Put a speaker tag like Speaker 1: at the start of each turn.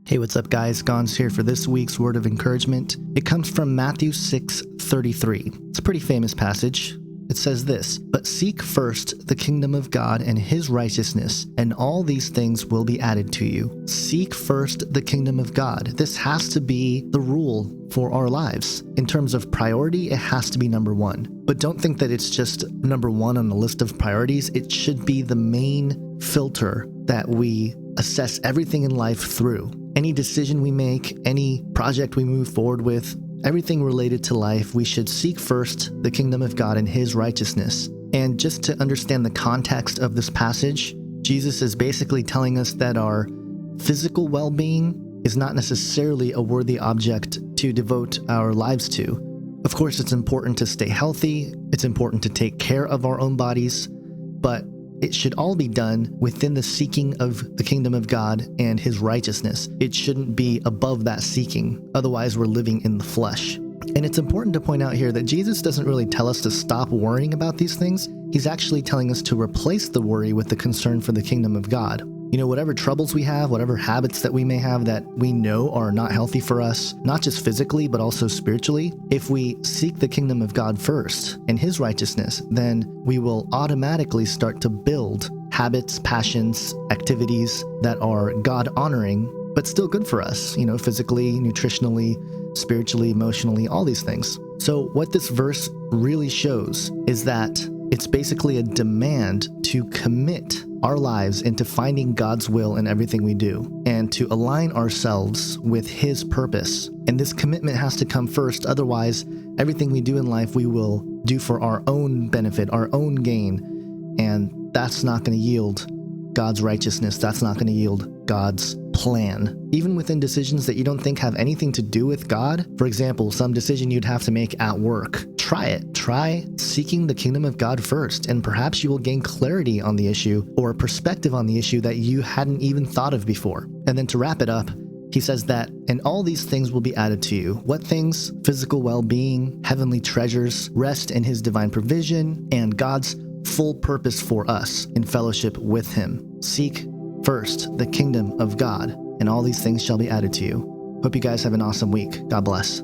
Speaker 1: Hey, what's up guys? Gons here for this week's word of encouragement. It comes from Matthew 6:33. It's a pretty famous passage. It says this, "But seek first the kingdom of God and his righteousness, and all these things will be added to you." Seek first the kingdom of God. This has to be the rule for our lives. In terms of priority, it has to be number one. But don't think that it's just number one on the list of priorities. It should be the main filter that we assess everything in life through. Any decision we make, any project we move forward with, everything related to life, we should seek first the kingdom of God and his righteousness. And just to understand the context of this passage, Jesus is basically telling us that our physical well-being is not necessarily a worthy object to devote our lives to. Of course, it's important to stay healthy, it's important to take care of our own bodies, but it should all be done within the seeking of the kingdom of God and his righteousness. It shouldn't be above that seeking. Otherwise, we're living in the flesh. And it's important to point out here that Jesus doesn't really tell us to stop worrying about these things. He's actually telling us to replace the worry with the concern for the kingdom of God. You know, whatever troubles we have, whatever habits that we may have that we know are not healthy for us, not just physically, but also spiritually, if we seek the kingdom of God first and his righteousness, then we will automatically start to build habits, passions, activities that are God-honoring, but still good for us, you know, physically, nutritionally, spiritually, emotionally, all these things. So what this verse really shows is that it's basically a demand to commit our lives into finding God's will in everything we do and to align ourselves with his purpose. And this commitment has to come first. Otherwise, everything we do in life, we will do for our own benefit, our own gain. And that's not going to yield God's righteousness. That's not going to yield God's plan. Even within decisions that you don't think have anything to do with God, for example, some decision you'd have to make at work, try it. Try seeking the kingdom of God first, and perhaps you will gain clarity on the issue or a perspective on the issue that you hadn't even thought of before. And then to wrap it up, he says that, and all these things will be added to you. What things? Physical well-being, heavenly treasures, rest in his divine provision, and God's full purpose for us in fellowship with him. Seek first the kingdom of God, and all these things shall be added to you. Hope you guys have an awesome week. God bless.